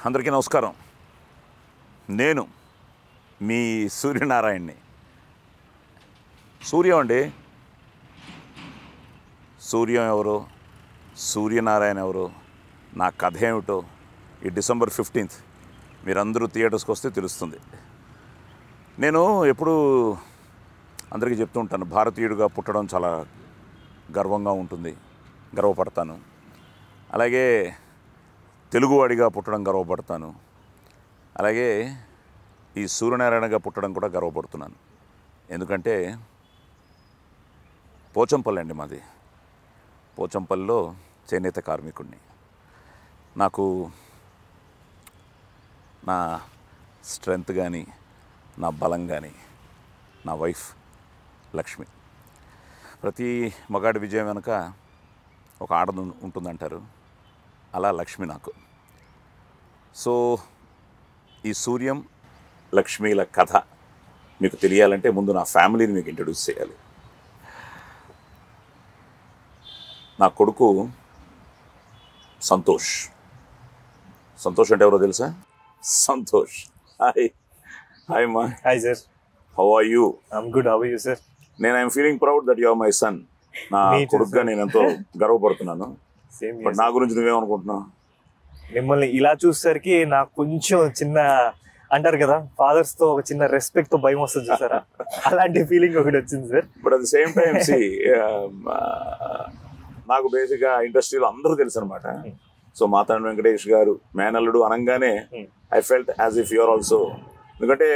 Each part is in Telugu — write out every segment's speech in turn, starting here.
అందరికీ నమస్కారం. నేను మీ సూర్యనారాయణని. సూర్యం అండి. సూర్యం ఎవరో, సూర్యనారాయణ ఎవరో, నా కథ ఏమిటో ఈ December 15th మీరందరూ థియేటర్స్కి వస్తే తెలుస్తుంది. నేను ఎప్పుడూ అందరికీ చెప్తూ ఉంటాను, భారతీయుడిగా పుట్టడం చాలా గర్వంగా ఉంటుంది, గర్వపడతాను. అలాగే తెలుగువాడిగా పుట్టడం గర్వపడతాను. అలాగే ఈ సూర్యనారాయణగా పుట్టడం కూడా గర్వపడుతున్నాను. ఎందుకంటే పోచంపల్లి అండి మాది. పోచంపల్లిలో చేనేత కార్మికుడిని. నాకు నా స్ట్రెంగ్త్ కానీ, నా బలం కానీ నా వైఫ్ లక్ష్మి. ప్రతి మగాడి విజయం వెనుక ఒక ఆడది ఉంటుందంటారు. అలా లక్ష్మి నాకు. సో ఈ సూర్యం లక్ష్మీల కథ మీకు తెలియాలంటే ముందు నా ఫ్యామిలీని మీకు ఇంట్రడ్యూస్ చేయాలి. నా కొడుకు సంతోష్. సంతోష్ అంటే ఎవరో తెలుసా? సంతోష్. హాయ్. హాయ్ మా. Hi sir. How are you? I'm good. How are you sir? నేను I'm feeling proud that you are my son. నా కొడుకుగా నేను ఎంతో గర్వపడుతున్నాను. బట్ నా గురించి నువ్వేమనుకుంటున్నావు? మిమ్మల్ని ఇలా చూసేసరికి నాకు కొంచెం చిన్న అంటారు కదా, ఫాదర్స్ తో ఒక చిన్న రెస్పెక్ట్ తో భయం వస్తుంది చూసారా, అలాంటి ఫీలింగ్ ఒకటి వచ్చింది sir. But at the same time నాకు బేసిక్గా ఇండస్ట్రీలో అందరూ తెలుసు అనమాట. సో మాతాండ వెంకటేష్ గారు మేనల్లుడు అనగానే I felt as if you are also. ఎందుకంటే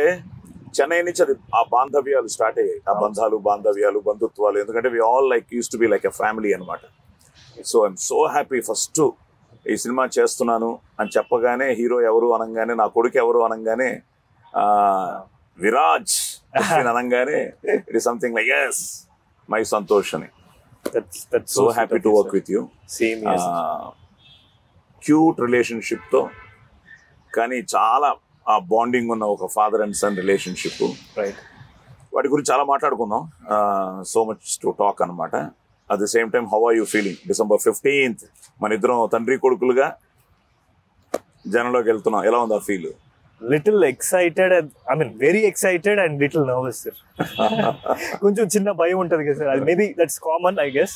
చెన్నై నుంచి అది ఆ బాంధవ్యాలు స్టార్ట్ అయ్యాయి, ఆ బంధాలు, బాంధవ్యాలు, బంధుత్వాలు. ఎందుకంటే we all like use to be like a family అనమాట. So I'm so happy. First ఈ సినిమా చేస్తున్నాను అని చెప్పగానే హీరో ఎవరు అనగానే, నా కొడుకు ఎవరు అనగానే, విరాజ్ అనగానే it is something like as my Santosh అని. So happy to work with you. Cute రిలేషన్షిప్తో కానీ చాలా ఆ బాండింగ్ ఉన్న ఒక father and son relationship. Right. వాటి గురించి చాలా మాట్లాడుకుందాం. సో మచ్ టు టాక్ అనమాట. At the same time how are you feeling? December 15th మన ఇద్దరం తండ్రి కొడుకులుగా జనంలోకి వెళ్తున్నాం. ఎలా ఉంది ఆ feel? Little excited, I mean very excited and little nervous sir. కొంచెం చిన్న భయం ఉంటుంది కదా సార్, అది maybe that's common I guess.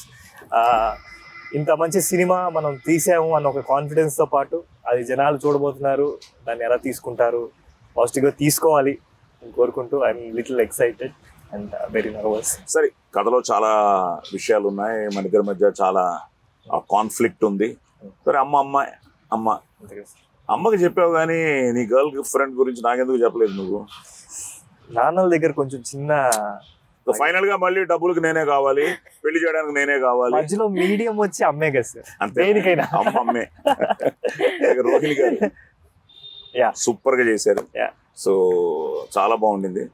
ఇంత మంచి సినిమా మనం తీసాము అన్న ఒక కాన్ఫిడెన్స్తో పాటు అది జనాలు చూడబోతున్నారు, దాన్ని ఎలా తీసుకుంటారు, పాజిటివ్గా తీసుకోవాలి కోరుకుంటూ I'm little excited and very nervous. సరే, కథలో చాలా విషయాలు ఉన్నాయి, మన ఇద్దరి మధ్య చాలా కాన్ఫ్లిక్ట్ ఉంది. సరే, అమ్మకి చెప్పావు కానీ నీ గర్ల్ ఫ్రెండ్ గురించి నాకెందుకు చెప్పలేదు నువ్వు? నాన్నల దగ్గర కొంచెం చిన్న ఫైనల్ గా మళ్ళీ డబ్బులకు నేనే కావాలి, పెళ్లి చేయడానికి నేనే కావాలి, మధ్యలో మీడియం వచ్చి అమ్మే కదా సార్. అంతే, అమ్మే. రోహిణి గారు సూపర్ గా చేశారు. సో చాలా బాగుండింది.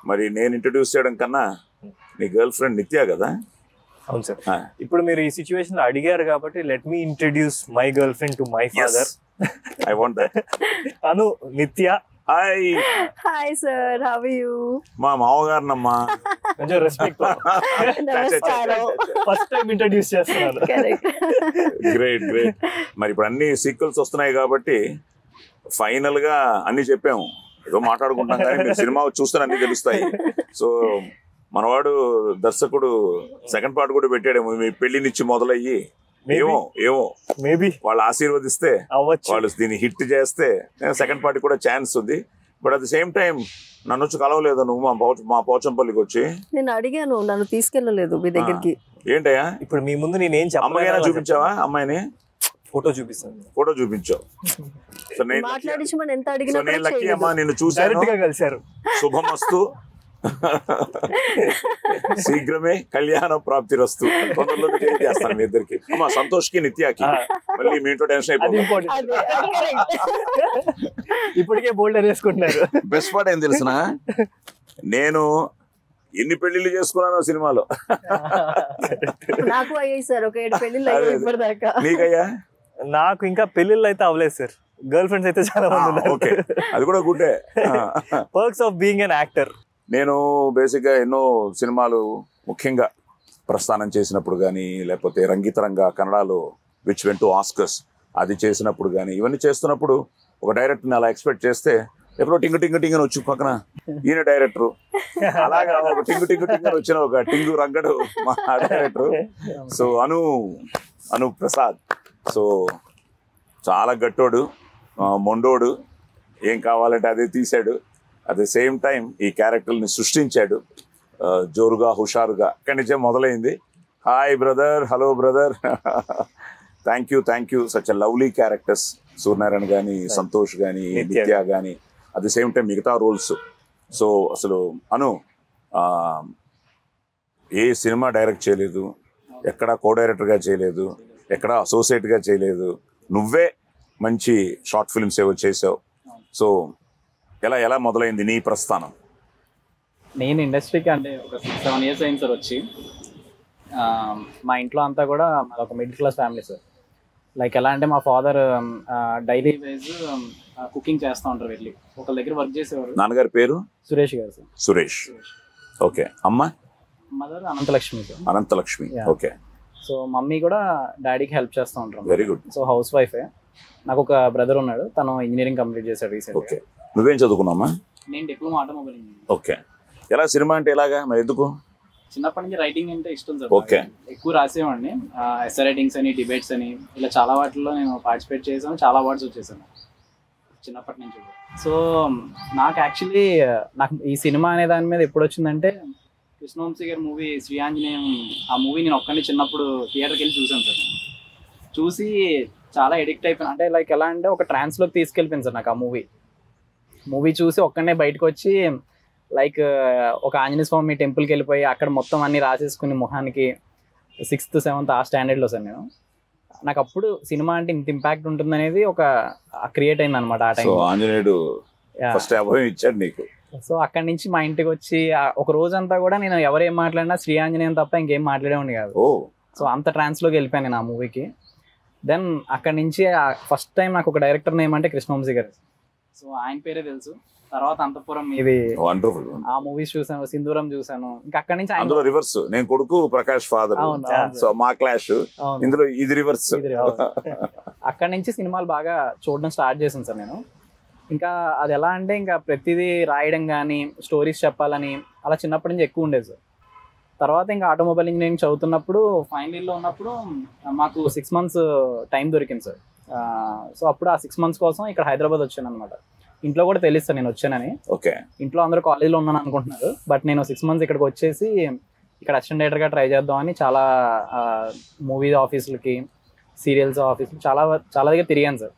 మరి నేను ఇంట్రడ్యూస్ చేయడం కన్నా నీ గర్ల్ ఫ్రెండ్ నిత్య కదా? అవును సార్. ఇప్పుడు మీరు ఈ సిచ్యువేషన్ లో అడిగారు కాబట్టి let me introduce my girlfriend to my father. I want that. Anu, Nitya. Hi. Hi sir, how are you? మా మామగారినమ్మా, కొంచెం రెస్పెక్ట్. ఫస్ట్ టైం ఇంట్రడ్యూస్ చేస్తున్నాను. Great great. మరి ఇప్పుడు అన్ని సీక్వెల్స్ వస్తున్నాయి కాబట్టి ఫైనల్ గా అన్ని చెప్పాము. ఏదో మాట్లాడుకుంటాం కానీ మీరు సినిమా చూస్తే అన్ని తెలుస్తాయి. సో మనవాడు దర్శకుడు సెకండ్ పార్ట్ కూడా పెట్టాడేమో, మీ పెళ్లినిచ్చి మొదలయ్యి. ఏమో మేబీ వాళ్ళు ఆశీర్వదిస్తే, వాళ్ళు దీన్ని హిట్ చేస్తే సెకండ్ పార్ట్ కూడా ఛాన్స్ ఉంది. But at the same time నన్ను వచ్చి కలవలేదు నువ్వు మా పోచంపల్లికి వచ్చి. నేను అడిగాను, నన్ను తీసుకెళ్ళలేదు మీ దగ్గరికి. ఏంటయ్యా ఇప్పుడు మీ ముందు నేనేం చెప్పాను? అమ్మాయినా చూపించావా? అమ్మాయిని ఫోటో చూపిస్తాను. ఫోటో చూపించావు. మాట్లాడించమని ఎంత అడిగినా నేను లక్కీ అమ్మా, నిన్ను చూసాను, కలిశారు. శుభమస్తు, శీఘ్రమే కళ్యాణ ప్రాప్తి రస్తు. తొందరలో చేస్తాను మీ ఇద్దరికి, మా సంతోష్కి నిత్యాకి. మళ్ళీ మీ ఇంట్లో టెన్షన్ అయిపోతుంది. ఇప్పటికే బోల్డర్ వేసుకుంటున్నారు. బెస్ట్ పార్ట్ ఏం తెలిసిన, నేను ఎన్ని పెళ్లిళ్ళు చేసుకున్నానో సినిమాలో. నాకు అయ్యాయి సార్, ఒక 7 పెళ్లిళ్ళు అయ్యాయి ఇప్పటిదాకా. నీకయ్యా? నాకు ఇంకా పెళ్లిళ్ళు అయితే అవ్వలేదు సార్. గర్ల్ ఫ్రెండ్స్ అయితే చాలా మంది ఉన్నారు. ఓకే, అది కూడా గుడ్డే. Perks of being an actor. నేను బేసిక్గా ఎన్నో సినిమాలు ముఖ్యంగా ప్రస్థానం చేసినప్పుడు కానీ, లేకపోతే రంగితరంగా కన్నడలో విచ్ వెంట్ టు ఆస్కర్స్ అది చేసినప్పుడు కానీ, ఇవన్నీ చేస్తున్నప్పుడు ఒక డైరెక్టర్ని అలా ఎక్స్పెక్ట్ చేస్తే ఎప్పుడో టింగు టింగు టింగు అని వచ్చి పక్కన ఈయన డైరెక్టరు, అలాగా ఒక టింగు టింగు టింగు అని వచ్చిన ఒక టింగు రంగడు మా డైరెక్టరు. సో అను ప్రసాద్, సో చాలా గట్టోడు, మొండోడు, ఏం కావాలంటే అదే తీశాడు. అట్ ద సేమ్ టైం ఈ క్యారెక్టర్ని సృష్టించాడు జోరుగా, హుషారుగా. అక్కడి నుంచే మొదలైంది. Hi brother, hello brother, thank you. Such lovely characters, Suryanarayana కానీ, సంతోష్ కానీ, నిత్య కానీ, అట్ ది సేమ్ టైం మిగతా రోల్స్. సో అసలు ఏ సినిమా డైరెక్ట్ చేయలేదు, ఎక్కడా కో డైరెక్టర్గా చేయలేదు, ఎక్కడా అసోసియేట్గా చేయలేదు. నువ్వే మంచి షార్ట్ ఫిల్మ్స్ ఏవో చేసావు. సో ఎలా మొదలైంది నీ ప్రస్థానం? నేను ఇండస్ట్రీకి అంటే ఒక 6-7 years అయింది సార్ వచ్చి. మా ఇంట్లో అంతా కూడా ఒక middle class family sir. Like ఎలా అంటే మా ఫాదర్ డైలీ వైజ్ కుకింగ్ చేస్తూ ఉంటారు, వెళ్ళి ఒకళ్ళ దగ్గర వర్క్ చేసేవారు. నాన్నగారి పేరు సురేష్ గారు సార్. సురేష్, ఓకే. అమ్మ? Mother Anantalakshmi sir. Anantalakshmi, okay. So mummy కూడా డాడీకి హెల్ప్ చేస్తూ ఉంటారు. Very good. సో హౌస్ వైఫే. నాకు ఒక బ్రదర్ ఉన్నాడు, తను ఇంజనీరింగ్ కంప్లీట్ చేశాడు రీసెంట్. ఓకే. నువ్వేం చదువుకున్నావా? నేను డిప్లొమా ఆటోమొబైల్ ఇంజనీరింగ్. ఓకే. ఎలా సినిమా అంటే ఎలాగా, మరి ఎందుకు? చిన్నప్పటి నుంచి రైటింగ్ అంటే ఇష్టం సార్. ఓకే. ఎక్కువ రాసేవాడిని, ఎస్ఏ రైటింగ్స్ అని, డిబేట్స్ అని, ఇలా చాలా వాటిల్లో నేను పార్టిసిపేట్ చేశాను. చాలా అవార్డ్స్ వచ్చేసాను చిన్నప్పటి నుంచి. సో నాకు యాక్చువల్లీ ఈ సినిమా అనే దాని మీద ఎప్పుడు వచ్చిందంటే, కృష్ణవంశీ గారి మూవీ శ్రీ ఆంజనేయం, ఆ మూవీ నేను ఒక్కడిని చిన్నప్పుడు థియేటర్కి వెళ్ళి చూసాను సార్. చూసి చాలా ఎడిక్ట్ అయిపోయాను. అంటే లైక్ ఎలా అంటే ఒక ట్రాన్స్లోకి తీసుకెళ్ళిపోయింది సార్ నాకు ఆ మూవీ చూసి ఒక్కడనే బయటకు వచ్చి, లైక్ ఒక ఆంజనేయ స్వామి టెంపుల్కి వెళ్ళిపోయి అక్కడ మొత్తం అన్ని రాసేసుకుని మొహానికి 6th 7th ఆ స్టాండర్డ్లో సార్ నేను. నాకు అప్పుడు సినిమా అంటే ఇంత ఇంపాక్ట్ ఉంటుంది అనేది ఒక క్రియేట్ అయింది అనమాట ఆ టైం. ఆంజనేయుడు ఫస్ట్ అభయం ఇచ్చాడు నీకు. సో అక్కడి నుంచి మా ఇంటికి వచ్చి ఒక రోజంతా కూడా నేను ఎవరేం మాట్లాడినా శ్రీ ఆంజనేయం తప్ప ఇంకేం మాట్లాడేవాడిని కాదు. సో అంత ట్రాన్స్లోకి వెళ్ళిపోయాను నేను ఆ మూవీకి. దెన్ అక్కడి నుంచి ఫస్ట్ టైం నాకు ఒక డైరెక్టర్ నేమ్ అంటే కృష్ణవంశీ గారు. సో ఆయన పేరే తెలుసు. తర్వాత అంతపురం ఇది ఆ మూవీస్ చూసాను, సింధూరం చూసాను. ఇంకా అక్కడి నుంచి అందులో రివర్స్, నేను కొడుకు, ప్రకాష్ ఫాదర్. సో మా క్లాష్ ఇందులో ఇది రివర్స్. అక్కడి నుంచి సినిమాలు బాగా చూడడం స్టార్ట్ చేశాను సార్ నేను. ఇంకా అది ఎలా అంటే ఇంకా ప్రతిదీ రాయడం కానీ, స్టోరీస్ చెప్పాలని అలా చిన్నప్పటి నుంచి ఎక్కువ ఉండేది సార్. తర్వాత ఇంకా ఆటోమొబైల్ ఇంజనీరింగ్ చదువుతున్నప్పుడు ఫైనల్ ఇయర్లో ఉన్నప్పుడు మాకు 6 months టైం దొరికింది సార్. సో అప్పుడు ఆ 6 months కోసం ఇక్కడ హైదరాబాద్ వచ్చాను అనమాట. ఇంట్లో కూడా తెలుసు సార్ నేను వచ్చానని. ఓకే. ఇంట్లో అందరూ కాలేజీలో ఉన్నాను అనుకుంటున్నారు, బట్ నేను 6 months ఇక్కడికి వచ్చేసి ఇక్కడ అసిస్టెంట్ డైరెక్టర్గా ట్రై చేద్దామని చాలా మూవీ ఆఫీసులకి, సీరియల్స్ ఆఫీసులు చాలా దగ్గర తిరిగాను సార్.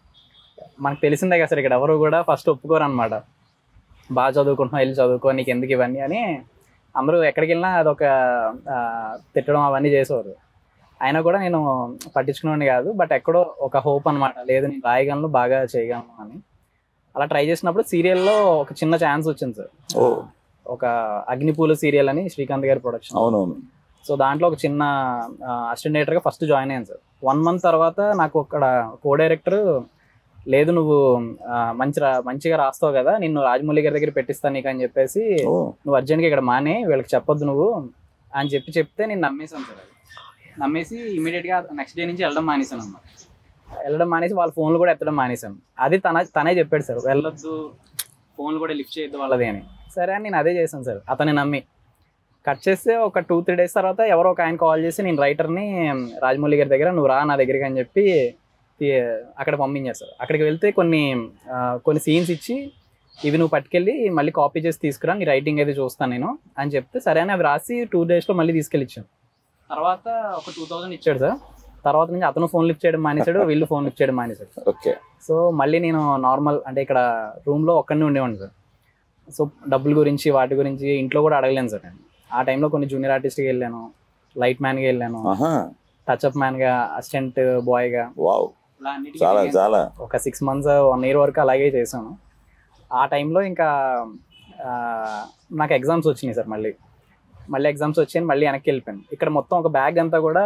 మనకు తెలిసిందే కదా సార్, ఇక్కడ ఎవరు కూడా ఫస్ట్ ఒప్పుకోరు అనమాట. బాగా చదువుకుంటున్నావు, వెళ్ళి చదువుకో, నీకు ఎందుకు ఇవన్నీ అని అందరూ ఎక్కడికి వెళ్ళినా అదొక తిట్టడం అవన్నీ చేసేవారు. అయినా కూడా నేను పట్టించుకునేవాడిని కాదు. బట్ ఎక్కడో ఒక హోప్ అనమాట, లేదు నేను రాయగలను, బాగా చేయగలను అని. అలా ట్రై చేసినప్పుడు సీరియల్లో ఒక చిన్న ఛాన్స్ వచ్చింది సార్. ఒక అగ్నిపూల సీరియల్ అని శ్రీకాంత్ గారి ప్రొడక్షన్. అవునవును. సో దాంట్లో ఒక చిన్న అసిస్టెంట్ డైరెక్టర్గా ఫస్ట్ జాయిన్ అయ్యాను సార్. 1 month తర్వాత నాకు అక్కడ కో డైరెక్టర్, లేదు నువ్వు మంచిగా రాస్తావు కదా, నిన్ను రాజమౌళి గారి దగ్గర పెట్టిస్తాను నీకు అని చెప్పేసి, నువ్వు అర్జెంట్గా ఇక్కడ మానే, వీళ్ళకి చెప్పొద్దు నువ్వు అని చెప్తే నేను నమ్మేశాను సార్. నమ్మేసి ఇమీడియట్గా నెక్స్ట్ డే నుంచి వెళ్ళడం మానేశాను అన్నమాట. వెళ్ళడం మానేసి వాళ్ళ ఫోన్లు కూడా ఎత్తడం మానేశాను. అది తనే చెప్పాడు సార్, వెళ్ళొద్దు, ఫోన్లు కూడా లిఫ్ట్ చేయొద్దు వాళ్ళది అని. సరే అని నేను అదే చేశాను సార్, అతన్ని నమ్మి. కట్ చేస్తే ఒక 2-3 days తర్వాత ఎవరో ఒక ఆయన కాల్ చేసి, నేను రైటర్ని రాజమౌళి గారి దగ్గర, నువ్వు రా నా దగ్గరికి అని చెప్పి అక్కడ పంపించేస్తారు. అక్కడికి వెళ్తే కొన్ని సీన్స్ ఇచ్చి, ఇవి నువ్వు పట్టుకెళ్ళి మళ్ళీ కాపీ చేసి తీసుకురా, నీ రైటింగ్ అయితే చూస్తాను నేను అని చెప్తే, సరే అని అవి రాసి 2 daysలో మళ్ళీ తీసుకెళ్ళి ఇచ్చాను. తర్వాత ఒక 2000 ఇచ్చాడు సార్. తర్వాత నుంచి అతను ఫోన్ లిఫ్ట్ చేయడం మానేశాడు, వీళ్ళు ఫోన్ లిఫ్ట్ చేయడం మానేశాడు. ఓకే. సో మళ్ళీ నేను నార్మల్ అంటే ఇక్కడ రూమ్లో ఒక్కడిని ఉండేవాడిని సార్. సో డబ్బుల గురించి వాటి గురించి ఇంట్లో కూడా అడగలేను సార్ నేను. ఆ టైంలో కొన్ని జూనియర్ ఆర్టిస్ట్కి వెళ్ళాను, లైట్ మ్యాన్గా వెళ్ళాను, టచ్అప్ మ్యాన్గా, అసిస్టెంట్ బాయ్గా, ఒక 6 months 1 year వరకు అలాగే చేశాను. ఆ టైంలో ఇంకా నాకు ఎగ్జామ్స్ వచ్చినాయి సార్. మళ్ళీ ఎగ్జామ్స్ వచ్చాయని మళ్ళీ వెనక్కి వెళ్ళిపోయాను. ఇక్కడ మొత్తం ఒక బ్యాగ్ అంతా కూడా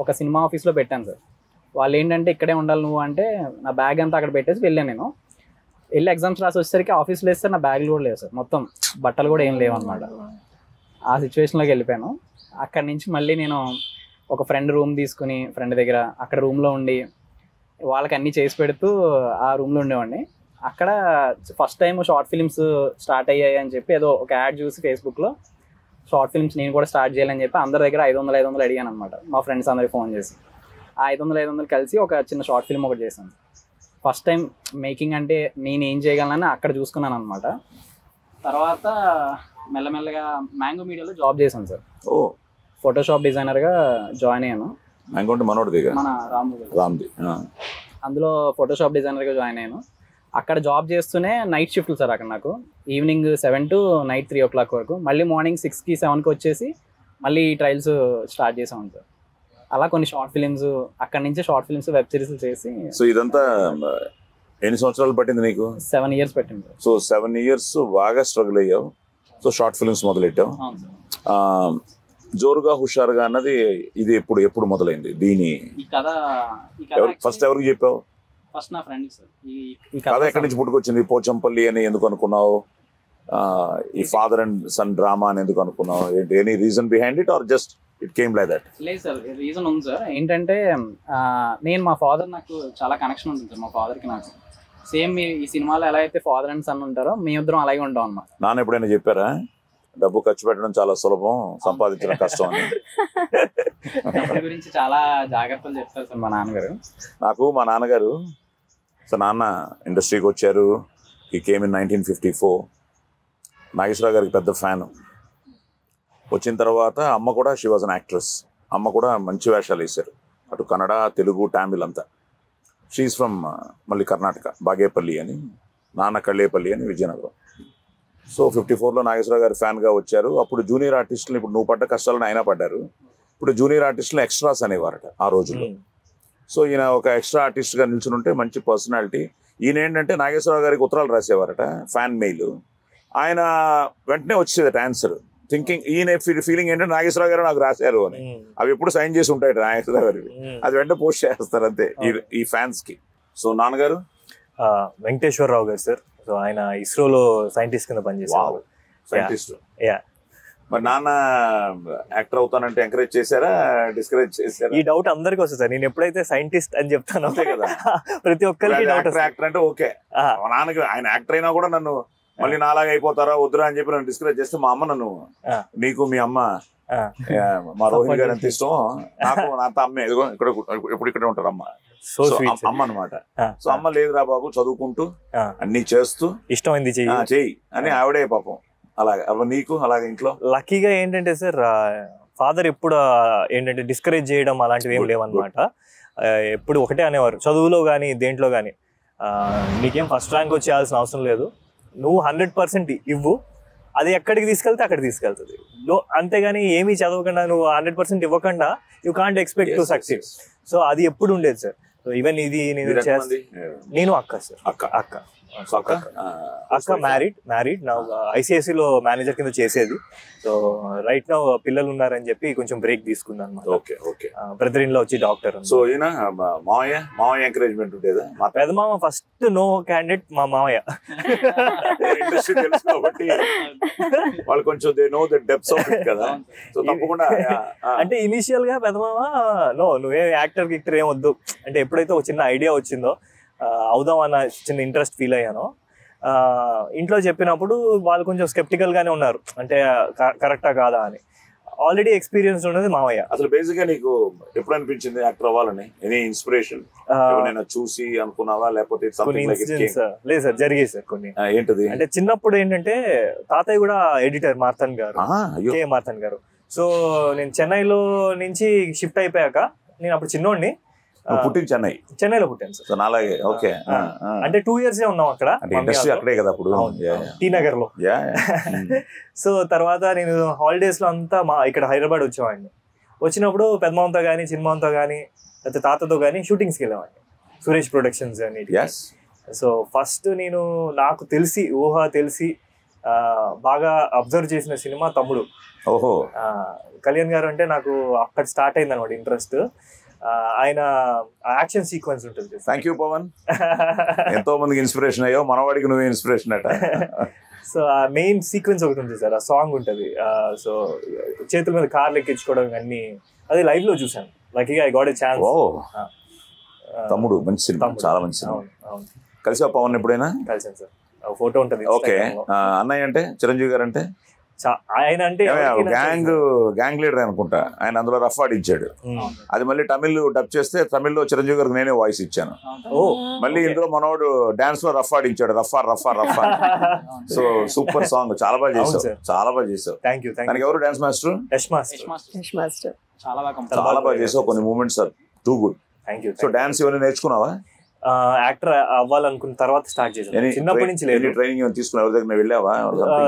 ఒక సినిమా ఆఫీస్లో పెట్టాను సార్. వాళ్ళు ఏంటంటే ఇక్కడే ఉండాలి నువ్వు అంటే, నా బ్యాగ్ అంతా అక్కడ పెట్టేసి వెళ్ళాను నేను. వెళ్ళి ఎగ్జామ్స్ రాసి వచ్చేసరికి ఆఫీస్లో వేస్తే నా బ్యాగ్లు కూడా లేవు సార్, మొత్తం బట్టలు కూడా ఏం లేవు అనమాట. ఆ సిచ్యువేషన్లోకి వెళ్ళిపోయాను. అక్కడి నుంచి మళ్ళీ నేను ఒక ఫ్రెండ్ రూమ్ తీసుకుని, ఫ్రెండ్ దగ్గర అక్కడ రూమ్లో ఉండి వాళ్ళకి అన్నీ చేసి పెడుతూ ఆ రూమ్లో ఉండేవాడిని. అక్కడ first time short films start అయ్యాయి అని చెప్పి ఏదో ఒక యాడ్ చూసి ఫేస్బుక్లో షార్ట్ ఫిల్మ్స్ నేను కూడా స్టార్ట్ చేయాలని చెప్పి అందరి దగ్గర 500 అడిగాను అనమాట, మా ఫ్రెండ్స్ అందరికి ఫోన్ చేసి. ఆ 500 కలిసి ఒక చిన్న షార్ట్ ఫిల్మ్ ఒకటి చేశాను. ఫస్ట్ టైం మేకింగ్ అంటే నేను ఏం చేయగలనని అక్కడ చూసుకున్నాను అనమాట. తర్వాత మెల్లమెల్లగా మ్యాంగో మీడియాలో జాబ్ చేశాను సార్. ఫోటోషాప్ డిజైనర్గా జాయిన్ అయ్యాను. మన రామ్ది అందులో ఫోటోషాప్ డిజైనర్గా జాయిన్ అయ్యాను. అక్కడ జాబ్ చేస్తూనే నైట్ షిఫ్ట్లు సార్. అక్కడ నాకు ఈవినింగ్ 7 to నైట్ 3 o'clock వరకు, మళ్ళీ మార్నింగ్ 6కి 7కి వచ్చేసి మళ్ళీ ట్రయల్స్ స్టార్ట్ చేసాం సార్. అలా కొన్ని షార్ట్ ఫిలిమ్స్, అక్కడ నుంచి షార్ట్ ఫిలిమ్స్, వెబ్ సిరీస్ చేసి. సో ఇదంతా ఎన్ని సంవత్సరాలు పట్టింది నీకు? 7 years పట్టింది సార్. సో 7 years బాగా స్ట్రగుల్ అయ్యావు. సో షార్ట్ ఫిల్మ్స్ మొదలెట్టావు. జోరుగా హుషారుగా అన్నది ఇది ఎప్పుడు మొదలైంది? దీని ఫస్ట్ ఎవరికి చెప్పావు? ఫస్ట్ నా ఫ్రెండ్ సార్. ఈ కథ ఎక్కడి నుంచి పుట్టుకొచ్చింది? పోచంపల్లి అని ఎందుకు అనుకున్నావు? ఈ ఫాదర్ అండ్ సన్ డ్రామా అని ఎందుకు అనుకున్నావు? Any reason behind it or just it came like that? లేదు సార్, రీజన్ ఉంది సార్. ఏంటంటే నేను మా ఫాదర్, నాకు చాలా కనెక్షన్ ఉంటుంది సార్ మా ఫాదర్కి నాకు. సేమ్ ఈ సినిమాలో ఎలా అయితే ఫాదర్ అండ్ సన్ ఉంటారో మేమిద్దరం అలాగే ఉంటాం అన్నమాట. నాన్న ఎప్పుడైనా చెప్పారా డబ్బు ఖర్చు పెట్టడం చాలా సులభం, సంపాదించడం కష్టం అని? డబ్బు గురించి చాలా జాగ్రత్తలు చెప్తారు సార్ మా నాన్నగారు. నాకు మా నాన్నగారు, సో నాన్న ఇండస్ట్రీకి వచ్చారు. ఈ కేమ్ ఇన్ 1954. నాగేశ్వరరావు గారికి పెద్ద ఫ్యాన్. వచ్చిన తర్వాత అమ్మ కూడా, షీ వాజ్ అన్ యాక్ట్రెస్. అమ్మ కూడా మంచి వేషాలు వేశారు, అటు కన్నడ, తెలుగు, తమిళ్ అంతా. షీఈస్ ఫ్రమ్ మళ్ళీ కర్ణాటక, బాగేపల్లి అని, నాన్న కళ్ళేపల్లి అని, విజయనగరం. సో 54లో నాగేశ్వరరావు గారి ఫ్యాన్గా వచ్చారు. అప్పుడు జూనియర్ ఆర్టిస్టులు, ఇప్పుడు నువ్వు పడ్డ కష్టాలను ఆయన పడ్డారు. ఇప్పుడు జూనియర్ ఆర్టిస్టులు ఎక్స్ట్రాస్ అనేవారట ఆ రోజుల్లో. సో ఈయన ఒక ఎక్స్ట్రా ఆర్టిస్ట్గా నిల్చునుంటే మంచి పర్సనాలిటీ. ఈయన ఏంటంటే నాగేశ్వరరావు గారికి ఉత్తరాలు రాసేవారట, ఫ్యాన్ మెయిల్. ఆయన వెంటనే వచ్చేదట ఆన్సర్. థింకింగ్, ఈయన ఫీలింగ్ ఏంటంటే నాగేశ్వరరావు గారు నాకు రాశారు అని. అవి ఎప్పుడు సైన్ చేసి ఉంటాయట నాగేశ్వరరావు గారికి. అది వెంటనే పోస్ట్ చేస్తారు అంతే ఈ ఫ్యాన్స్కి. సో నాన్నగారు వెంకటేశ్వరరావు గారు సార్. సో ఆయన ఇస్రోలో సైంటిస్ట్ కింద పనిచేస్తారు. సైంటిస్ట్. మరి నాన్న యాక్టర్ అవుతానంటే ఎంకరేజ్ చేశారా, డిస్కరేజ్ చేశారా? ఈ డౌట్ అందరికి వస్తుంది సార్. నేను ఎప్పుడైతే సైంటిస్ట్ అని చెప్తాను కదా, ప్రతి ఒక్కరికి యాక్టర్ అంటే ఓకే. నాన్నకి ఆయన యాక్టర్ అయినా కూడా నన్ను మళ్ళీ నాలాగా అయిపోతారా వద్దురా అని చెప్పి నన్ను డిస్కరేజ్ చేస్తే, మా అమ్మ నన్ను, నీకు మీ అమ్మ, మా రోహిణి గారు ఎంత ఇష్టం, నాకు నా అమ్మే, ఎదుగో ఇప్పుడు ఇక్కడ ఉంటారు అమ్మ, అమ్మ అనమాట. సో అమ్మ లేదురా బాబు, చదువుకుంటూ అన్ని చేస్తూ ఇష్టమైంది చెయ్యి అని ఆవిడే పాపం. అలాగే నీకు అలాగే ఇంట్లో లక్కీగా ఏంటంటే సార్, ఫాదర్ ఎప్పుడు ఏంటంటే డిస్కరేజ్ చేయడం అలాంటివి ఏం లేవన్నమాట. ఎప్పుడు ఒకటే అనేవారు, చదువులో కానీ దేంట్లో కానీ నీకేం ఫస్ట్ ర్యాంక్ వచ్చేయాల్సిన అవసరం లేదు, నువ్వు 100% ఇవ్వు, అది ఎక్కడికి తీసుకెళ్తే అక్కడ తీసుకెళ్తుంది. అంతేగాని ఏమీ చదవకుండా నువ్వు 100% ఇవ్వకుండా you can't expect to succeed. So అది ఎప్పుడు ఉండేది సార్. సో ఈవెన్ ఇది నేను అక్క సార్, అక్క మ్యారీడ్ నా ఐసిఐసిలో మేనేజర్ కింద చేసేది. సో రైట్ నౌ పిల్లలు ఉన్నారని చెప్పి కొంచెం బ్రేక్ తీసుకున్నాను అనమాట. బ్రదర్ ఇన్ లా వచ్చి డాక్టర్. సో ఈయన మావయ్య ఎంకరేజ్మెంట్ ఉండేదా? మా పెద్ద మామ ఫస్ట్ నో క్యాండిడేట్ మా మావయ్య. ఇండస్ట్రీ తెలుసు కాబట్టి వాళ్ళు కొంచెం they know the depths of it కదా. సో తప్పకుండా అంటే ఇనిషియల్ గా పెద్ద మామ నో, నువ్వేం యాక్టర్ గిక్టర్ ఏం వద్దు అంటే, ఎప్పుడైతే ఒక చిన్న ఐడియా వచ్చిందో అవుదాం అన్న చిన్న ఇంట్రెస్ట్ ఫీల్ అయ్యాను. ఇంట్లో చెప్పినప్పుడు వాళ్ళు కొంచెం స్కెప్టికల్ గానే ఉన్నారు, అంటే కరెక్టా కాదా అని. ఆల్రెడీ ఎక్స్పీరియన్స్ ఉన్నది మావయ్య. అసలు బేసిక్ గా నీకు ఎప్పుడు అనిపించింది యాక్టర్ అవ్వాలని? ఎనీ ఇన్స్పిరేషన్ చూసి అనుకున్నావా, లేకపోతే లేదు సార్, జరిగేది సార్ కొన్ని. ఏంటది అంటే చిన్నప్పుడు ఏంటంటే తాతయ్య కూడా ఎడిటర్ మార్తన్ గారు, కే మార్తన్ గారు. సో నేను చెన్నైలో నుంచి షిఫ్ట్ అయిపోయాక, నేను అప్పుడు చిన్నోడిని, పుట్టింది చెన్నైలో పుట్టాను సార్. అలాగే ఓకే. అంటే 2 years ఉన్నాం అక్కడ, ఇండస్ట్రీ అక్కడే కదా అప్పుడు, టీ నగర్ లో. సో తర్వాత నేను హాలిడేస్ లో అంతా ఇక్కడ హైదరాబాద్ వచ్చేవాడిని. వచ్చినప్పుడు పెద్దమామతో కానీ చిన్నమామతో కానీ లేకపోతే తాతతో కానీ షూటింగ్స్కి వెళ్ళేవాడిని, సురేష్ ప్రొడక్షన్స్ అని. సో ఫస్ట్ నేను నాకు ఊహ తెలిసి బాగా అబ్జర్వ్ చేసిన సినిమా తమ్ముడు. ఓహో. కళ్యాణ్ గారు అంటే నాకు అక్కడ స్టార్ట్ అయింది అనమాట ఇంట్రెస్ట్. ఆయన యాక్షన్ సీక్వెన్స్ ఉంటుంది. థ్యాంక్ యూ పవన్, ఎంతో మందికి ఇన్స్పిరేషన్ అయ్యో, మనవాడికి నువ్వే ఇన్స్పిరేషన్ అట. సో ఆ మెయిన్ సీక్వెన్స్ ఒకటి ఉంటుంది సార్, ఆ సాంగ్ ఉంటుంది. సో చేతుల మీద కార్లు ఎక్కించుకోవడం అన్ని, అది లైవ్ లో చూసాను. లక్కీగా ఐ గాట్ ఎ ఛాన్స్. తమ్ముడు మంచి సినిమా, చాలా మంచి సినిమా. కలిసి పవన్ ఎప్పుడైనా? కలిసాను సార్, ఫోటో ఉంటుంది. ఓకే. అన్నయ్య అంటే చిరంజీవి గారు అంటే ఆయన అంటే గ్యాంగ్ లీడర్ అనుకుంటా. ఆయన అందులో రఫ్ ఆడించాడు. అది మళ్ళీ తమిళ్ డబ్ చేస్తే తమిళ్లో చిరంజీవి గారికి నేనే వాయిస్ ఇచ్చాను. మళ్ళీ ఇందులో మనోడు డాన్స్ లో రఫ్ ఆడించాడు, రఫా రఫా రఫా. సో సూపర్ సాంగ్, చాలా బాగా చేసావు, చాలా బాగా చేసావు. దానికి ఎవరు డాన్స్ మాస్టర్? యష్ మాస్టర్. చాలా బాగా చేసావు. కొన్ని moments are too good. So dance ఏమైనా నేర్చుకున్నావా? యాక్టర్ అవ్వాలనుకున్న తర్వాత స్టార్ట్ చేశాను. చిన్నప్పటి నుంచి లేదు. ట్రైనింగ్ తీసుకున్నా? ఎవరి దగ్గర వెళ్ళావా?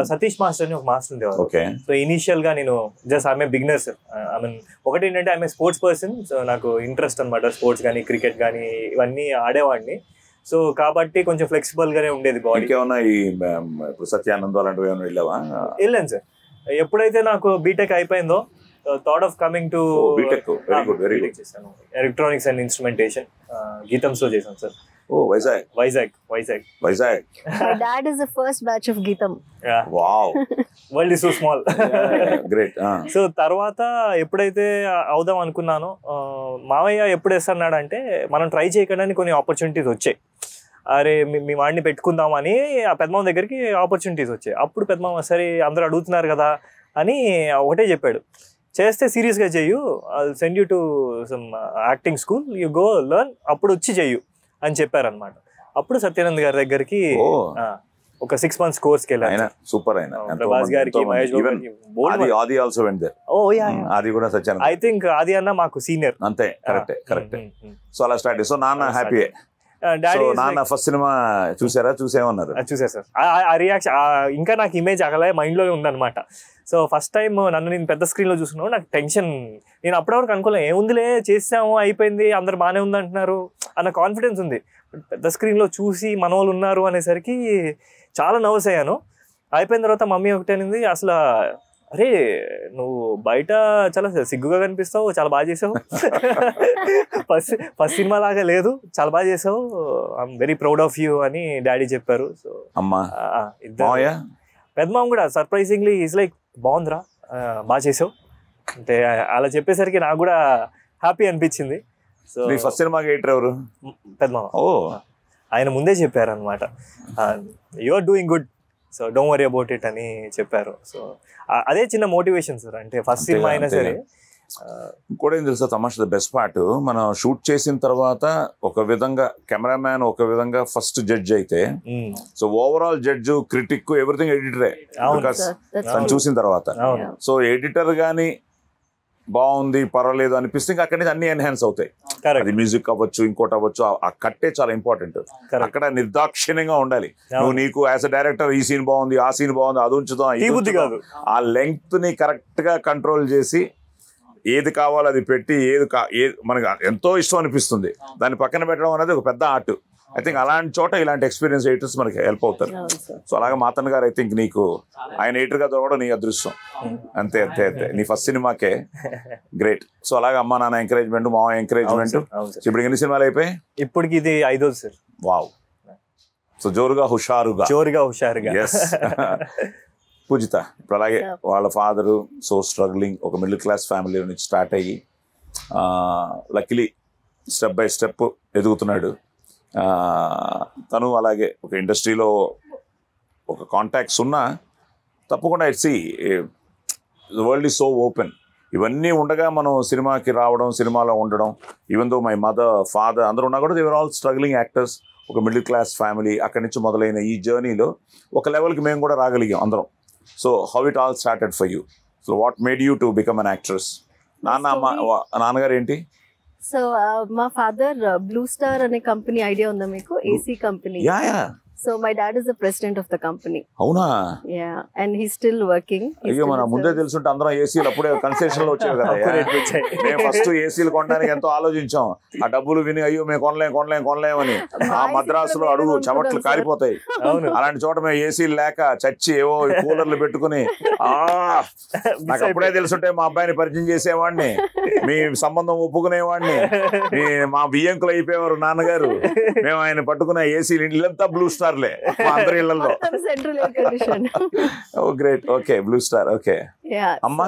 సతీష్ మాస్టర్ అని ఒక మాస్టర్ ఉండేవారు. సో ఇనిషియల్ గా నేను just I'm beginner sir. I mean ఒకటి ఏంటంటే ఐఎమ్ స్పోర్ట్స్ పర్సన్. సో నాకు ఇంట్రెస్ట్ అనమాట, స్పోర్ట్స్ కానీ క్రికెట్ కానీ ఇవన్నీ ఆడేవాడిని. సో కాబట్టి కొంచెం ఫ్లెక్సిబుల్ గానే ఉండేది బాడీ. ఏమన్నా ఇప్పుడు సత్యానంద్ అలాంటివి ఏమైనా వెళ్ళావా? వెళ్ళాను సార్. ఎప్పుడైతే నాకు బీటెక్ అయిపోయిందో thought of coming to BTech చేశాను. ఎలక్ట్రానిక్స్ అండ్ ఇన్స్ట్రుమెంటేషన్ గీతంస్ లో చేశాను sir. Vizag. My dad is the first batch of Geetam. Wow, world is so small. Great. So తర్వాత ఎప్పుడైతే అవుదాం అనుకున్నానో మావయ్య ఎప్పుడు వేస్తున్నాడంటే మనం ట్రై చేయడానికి కొన్ని ఆపర్చునిటీస్ వచ్చాయి. అరే మీ వాడిని పెట్టుకుందామని ఆ పెద్దమామ దగ్గరికి ఆపర్చునిటీస్ వచ్చాయి. అప్పుడు పెద్దమామ సరే అందరూ అడుగుతున్నారు కదా అని ఒకటే చెప్పాడు, చేస్తే సీరియస్గా చెయ్యు, I'll send you to some acting school, you go learn, అప్పుడు వచ్చి చెయ్యు అని చెప్పారనమాట. అప్పుడు సత్యానంద్ గారి దగ్గరికి ఒక 6 months కోర్స్కి వెళ్ళాను. సూపర్. ప్రభాస్ గారికి, మహేష్ ఐ థింక్ ఆది అన్న మాకు సీనియర్. అంతే, కరెక్ట్. సో అలా స్టార్ట్. సో నాన్న హ్యాపీ. నాన్న ఫస్ట్ సినిమా చూసేమన్నారు? చూసారు సార్. ఆ రియాక్షన్ ఇంకా నాకు ఇమేజ్ అగలే మైండ్ లోనే ఉందన్నమాట. సో ఫస్ట్ టైం నేను పెద్ద స్క్రీన్ లో చూసుకున్నాను. నాకు టెన్షన్, నేను అప్పటివరకు అనుకోలే ఏముందిలే చేసాము అయిపోయింది అందరు బాగానే ఉంది అంటున్నారు అన్న కాన్ఫిడెన్స్ ఉంది. పెద్ద స్క్రీన్ లో చూసి మన వాళ్ళు ఉన్నారు అనేసరికి చాలా నర్వస్ అయ్యాను. అయిపోయిన తర్వాత మమ్మీ ఒకటి అనింది, అసలు అరే నువ్వు బయట చాలా సిగ్గుగా కనిపిస్తావు, చాలా బాగా చేసావు, ఫస్ట్ సినిమా లాగా లేదు, చాలా బాగా చేసావు, I'm very proud of you అని డాడీ చెప్పారు. సో పెద్దమామ కూడా సర్ప్రైజింగ్లీ ఈజ్ లైక్ బాగుందిరా, బాగా చేసావు అంటే అలా చెప్పేసరికి నాకు కూడా హ్యాపీ అనిపించింది. సో ఫస్ట్ సినిమా ఎవరు? పెద్దమామ. ఆయన ముందే చెప్పారు అనమాట, you are doing good, so don't worry about it అని చెప్పారు. సో అదే చిన్న మోటివేషన్ సార్, అంటే ఫస్ట్ సినిమా అయినా సరే. ఇంకోటి ఏం తెలుసా తమాషా, ద బెస్ట్ పార్ట్, మనం షూట్ చేసిన తర్వాత ఒక విధంగా కెమెరామ్యాన్ ఒక విధంగా ఫస్ట్ జడ్జ్ అయితే, so overall judge critic everything ఎడిటరే చూసిన తర్వాత. సో ఎడిటర్ గానీ బాగుంది పర్వాలేదు అనిపిస్తే ఇంకా అక్కడి నుంచి అన్ని ఎన్హాన్స్ అవుతాయి. అది మ్యూజిక్ అవ్వచ్చు, ఇంకోటి అవ్వచ్చు, ఆ కట్టే చాలా ఇంపార్టెంట్. అక్కడ నిర్దాక్షిణ్యంగా ఉండాలి. నువ్వు నీకు యాజ్ అ డైరెక్టర్ ఈ సీన్ బాగుంది, ఆ సీన్ బాగుంది, అది ఉంచుతాం, ఆ లెంగ్త్ ని కరెక్ట్ గా కంట్రోల్ చేసి ఏది కావాలో అది పెట్టి ఏది మనకు ఎంతో ఇష్టం అనిపిస్తుంది దాన్ని పక్కన పెట్టడం అనేది ఒక పెద్ద ఆర్ట్. ఐ థింక్ అలాంటి చోట ఇలాంటి ఎక్స్పీరియన్స్ ఎడిటర్స్ మనకి హెల్ప్ అవుతారు. సో అలాగే మాతన్ గారు ఐ థింక్ నీకు ఆయన ఎడిటర్ గా దొరకడం నీ అదృష్టం. అంతే. నీ ఫస్ట్ సినిమాకే గ్రేట్. సో అలాగే అమ్మా నాన్న ఎంకరేజ్మెంట్, మా ఎంకరేజ్మెంట్. ఇప్పుడు ఎన్ని సినిమాలు అయిపోయి? ఇప్పటికి ఇది 5వ సార్. వావ్. సో జోరుగా హుషారుగా. ఎస్. పూజిత ఇప్పుడు అలాగే వాళ్ళ ఫాదరు సో స్ట్రగ్లింగ్, ఒక మిడిల్ క్లాస్ ఫ్యామిలీ నుంచి స్టార్ట్ అయ్యి లక్కీలీ స్టెప్ బై స్టెప్ ఎదుగుతున్నాడు. తను అలాగే ఒక ఇండస్ట్రీలో ఒక కాంటాక్ట్స్ ఉన్నా తప్పకుండా it's the world is so open. ఇవన్నీ ఉండగా మనం సినిమాకి రావడం, సినిమాలో ఉండడం, even though my mother father అందరూ ఉన్నా కూడా they were all struggling actors. ఒక మిడిల్ క్లాస్ ఫ్యామిలీ, అక్కడి నుంచి మొదలైన ఈ జర్నీలో ఒక లెవెల్కి మేము కూడా రాగలిగాం అందరం. So how it all started for you? So what made you to become an actress? నాన్నగారు ఏంటి? సో మా ఫాదర్ బ్లూ స్టార్ అనే కంపెనీ ఐడియా ఉందా మీకు? AC company. So my dad is the president of the company. అవునా? Yeah, and he's still working. అయ్యో మన ముందే తెలుసుంటే అందరం ఏసీలు అప్పుడే కన్సెషన్ లో వచ్చేవి కదా. మేము ఫస్ట్ ఏసీలు కొనడానికి ఎంతో ఆలోచించాం. ఆ డబ్బులు విని అయ్యో మేము కొనలేమని ఆ మద్రాసులో అడుగు చెమట్లు కారిపోతాయి. అలాంటి చోట మేము ఏసీలు లేక చచ్చి ఏవో కూలర్లు పెట్టుకుని నాకు అప్పుడే తెలుసుంటే మా అబ్బాయిని పరిచయం చేసేవాడిని, మీ సంబంధం ఒప్పుకునేవాడిని, మా బియ్యంకులు అయిపోయేవారు నాన్నగారు. మేము ఆయన పట్టుకున్న ఏసీలు ఇల్లంతా బ్లూ స్టార్ అందరి ఇళ్లలో. Oh great. Okay, Blue Star. Okay. Yeah. అమ్మా?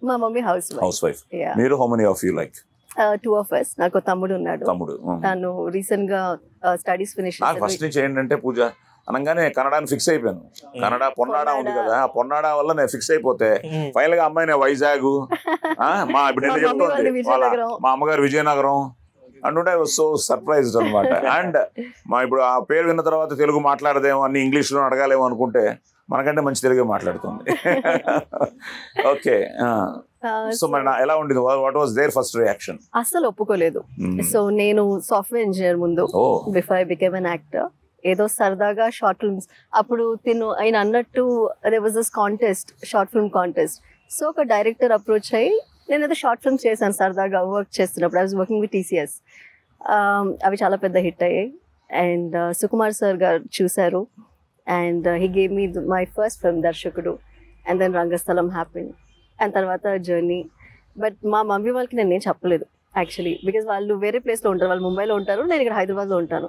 మా మమ్మీ హౌస్ వైఫ్. మీరు how many of you like? 2 of us. నాకు తమ్ముడు ఉన్నాడు. తను రీసెంట్ గా స్టడీస్ ఫినిష్. నాకు ఫస్ట్ నుంచి ఏంటంటే పూజ అనగానే కన్నడాని ఫిక్స్ అయిపోయాను. కన్నడ పొన్నాడా ఉంది కదా, ఆ పొన్నాడా వల్ల నేను ఫిక్స్ అయిపోతే ఫైనల్ గా అమ్మాయి నేను వైజాగ్, మా ఇప్పుడు చెప్తుంది మా అమ్మగారు విజయనగరం అంటుంటే ఐ వాజ్ సో సర్ప్రైజ్డ్ అనమాట. అండ్ మా ఇప్పుడు ఆ పేరు విన్న తర్వాత తెలుగు మాట్లాడదేమో అన్ని ఇంగ్లీష్ లో అడగాలేమో అనుకుంటే మనకంటే మంచి తెలుగే మాట్లాడుతుంది. ఓకే, సో మరి ఎలా ఉండేది? What was their first reaction? అస్సలు ఒప్పుకోలేదు. సో నేను సాఫ్ట్వేర్ ఇంజనీర్ ముందు, before I became an actor. ఏదో సరదాగా షార్ట్ ఫిల్మ్స్ అప్పుడు ఆయన అన్నట్టు there was this contest, short film contest. So ఒక డైరెక్టర్ అప్రోచ్ అయ్యి నేను ఏదో షార్ట్ ఫిల్మ్స్ చేశాను సరదాగా వర్క్ చేస్తున్నప్పుడు. I was working with TCS. అవి చాలా పెద్ద హిట్ అయ్యాయి. అండ్ సుకుమార్ సార్ గారు చూశారు. And he gave me my first film దర్శకుడు. And then Rangasthalam happened. And తర్వాత జర్నీ. బట్ మా మమ్మీ వాళ్ళకి నేను చెప్పలేదు యాక్చువల్లీ, బికాస్ వాళ్ళు వేరే ప్లేస్ లో ఉంటారు. వాళ్ళు ముంబైలో ఉంటారు, నేను ఇక్కడ హైదరాబాద్ లో ఉంటాను.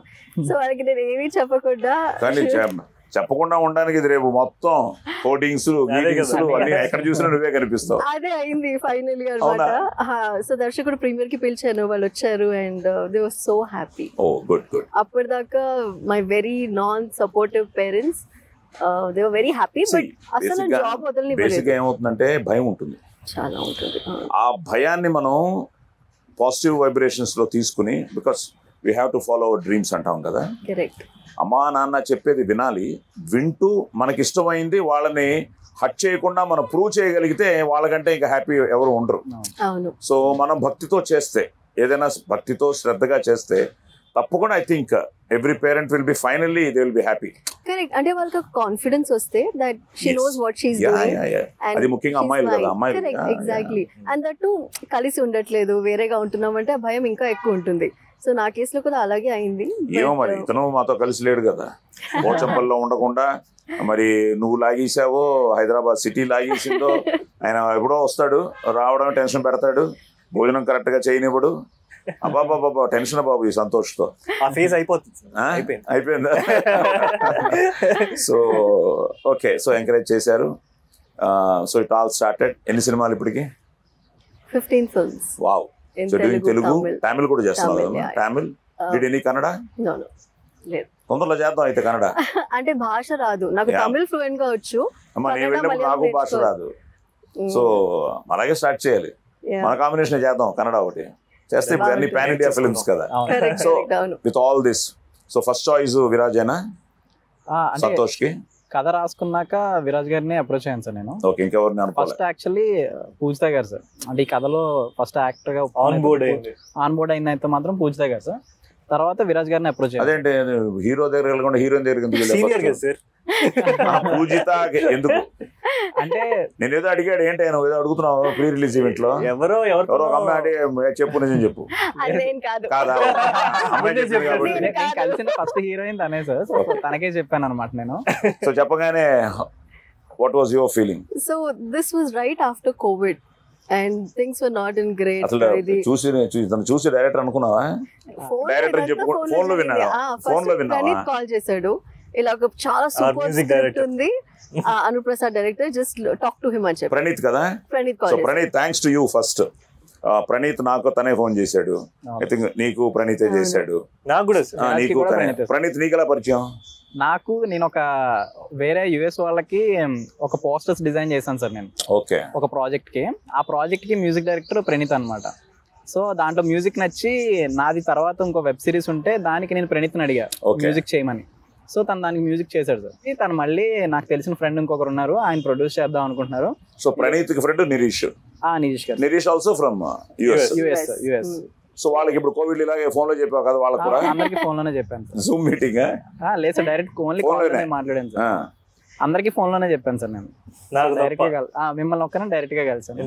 సో వాళ్ళకి నేను ఏమీ చెప్పకుండా ఉండడానికి ఇది రేపు మొత్తం హోర్డింగ్స్ అన్ని ఎక్కడ చూసినా నువ్వే కనిపిస్తావు. అదే అయింది ఫైనల్లీ అన్నమాట. సో దర్శకుడు ప్రీమియర్ కి పిలిచాను, వాళ్ళు వచ్చారు. And they were so happy. అప్పటిదాకా my very non supportive parents, they were very happy. But అసలు జాబ్ వదలని బేసిక్ గా ఏమవుతుందంటే భయం ఉంటుంది, చాలా ఉంటుంది. ఆ భయాన్ని మనం పాజిటివ్ వైబ్రేషన్స్ లో తీసుకుని, because we have to follow our dreams అంటాం కదా. కరెక్ట్. అమ్మా నాన్న చెప్పేది వినాలి, వింటూ మనకి ఇష్టమైంది వాళ్ళని హట్ చేయకుండా మనం ప్రూవ్ చేయగలిగితే వాళ్ళకంటే ఇంకా హ్యాపీ ఎవరు ఉండరు. సో మనం భక్తితో చేస్తే, ఏదైనా భక్తితో శ్రద్ధగా చేస్తే తప్పకుండా I think every parent will be finally they will be happy. Correct. అంటే వాళ్ళకి కాన్ఫిడెన్స్ వస్తే that she knows what she is doing. అది ముఖ్యంగా అమ్మాయిలు కదా, అమ్మాయిలు. Correct, exactly. అండ్ దట్ కలిసి ఉండట్లేదు, వేరేగా ఉంటున్నామంటే ఆ భయం ఇంకా ఎక్కువ ఉంటుంది. సో నా కేసులో కూడా అలాగే అయింది. ఏమో మరి ఇతను మాతో కలిసి లేడు కదా, పోచంపల్లిలో ఉండకుండా మరి నువ్వు లాగేసావో హైదరాబాద్ సిటీ లాగేసిందో. ఆయన ఎప్పుడో వస్తాడు, రావడం టెన్షన్ పెడతాడు, భోజనం కరెక్ట్ గా చేయనివ్వడు. అబ్బాబాబా టెన్షన్ బాబు ఈ సంతోష్తో అయిపోయిందా? సో ఓకే, సో ఎంకరేజ్ చేశారు. So it all started. ఎన్ని సినిమాలు ఇప్పటికి? 15 films. Wow. So doing Telugu, Tamil కూడా చేస్తున్నారు. Tamil did any Kannada? తొందరలో చేద్దాం అయితే కన్నడ. అంటే భాష రాదు నాకు, తమిళ్ ఫ్లూయెంట్ గా వచ్చు. నాకు భాష రాదు. సో అలాగే స్టార్ట్ చేయాలి. మన కాంబినేషన్ చేద్దాం కన్నడ ఒకటి చేస్తే. ఇప్పుడు అన్ని పాన్ ఇండియా ఫిల్మ్స్ కదా. So with all this, so first choice విరాజేనా సంతోష్ కి? కథ రాసుకున్నాక విరాజ్ గారిని అప్రోచ్ అయ్యాను సార్ నేను. ఫస్ట్ యాక్చువల్లీ పూజితా గారు సార్. అంటే ఈ కథలో ఫస్ట్ యాక్టర్ గా ఆన్ బోర్డ్ అయిన అయితే మాత్రం పూజితా గారు సార్. తర్వాత విరాజ్ గారిని అప్రోచ్ అయ్యాను. అదేంటి హీరో దగ్గర వెళ్ళకుండా హీరోయిన్ దగ్గర పూజిత ఎందుకు అంటే నేను ఏదో అడిగాడు, ఏంటి ఆయన ఏదో అడుగుతున్నావు ప్రీ రిలీజ్ ఈవెంట్ లో ఎవరో ఒక అమ్మాయి చెప్పు, నిజం చెప్పు. కలిసిన ఫస్ట్ హీరోయిన్ తనే సార్. సో తనకే చెప్పాను అనమాట నేను. సో చెప్పగానే what was your feeling? So this was right after Covid and things were not in great. చూసి డైరెక్టర్ అనుకున్నావా? డైరెక్టర్ చెప్పు ఫోన్ లో విన్నావా? ఫోన్ లో విన్నావా? ప్రణీత్ కాల్ చేశాడు, ఇలా ఒక చాలా సూపర్ స్క్రిప్ట్ ఉంది, Anuprasad director, just talk to him అని చెప్పి. ప్రణీత్ కదా? Praneeth call. So Praneeth, thanks to you first. Praneeth నాకు తనే ఫోన్ చేశాడు. ఐ థింక్ నీకు ప్రణీతే చేశాడు. నాకు కూడా నీకు ప్రణీత్ నీకు ఎలా పరిచయం? నాకు నేను ఒక వేరే యుఎస్ వాళ్ళకి ఒక పోస్టర్స్ డిజైన్ చేశాను సార్ నేను. ఓకే. ఒక ప్రాజెక్ట్ కి, ఆ ప్రాజెక్ట్ కి మ్యూజిక్ డైరెక్టర్ ప్రణీత్ అనమాట. సో దాంట్లో మ్యూజిక్ నచ్చి నాది తర్వాత ఇంకో వెబ్ సిరీస్ ఉంటే దానికి నేను ప్రణీత్ని అడిగా మ్యూజిక్ చేయమని. సో తను దానికి మ్యూజిక్ చేశాడు సార్. తను మళ్ళీ నాకు తెలిసిన ఫ్రెండ్ ఇంకొకరు ఉన్నారు, ఆయన ప్రొడ్యూస్ చేద్దాం అనుకుంటున్నారు. So Praneeth friend Nireesh. Nireesh garu. Nireesh also from US. So వాళ్ళకి ఇప్పుడు కోవిడ్ ఇలాగే ఫోన్ లో చెప్పావు కదా వాళ్ళకి కూడా? అందరికి ఫోన్ లోనే చెప్పాను. జూమ్ మీటింగ్ లేదు సార్, డైరెక్ట్ ఓన్లీ కాల్ లోనే మాట్లాడాను సార్. అందరికి ఫోన్ లోనే చెప్పాను సార్ నేను. డైరెక్ట్ గా మిమ్మల్ని ఒక్కనే డైరెక్ట్ గా కలిసాను.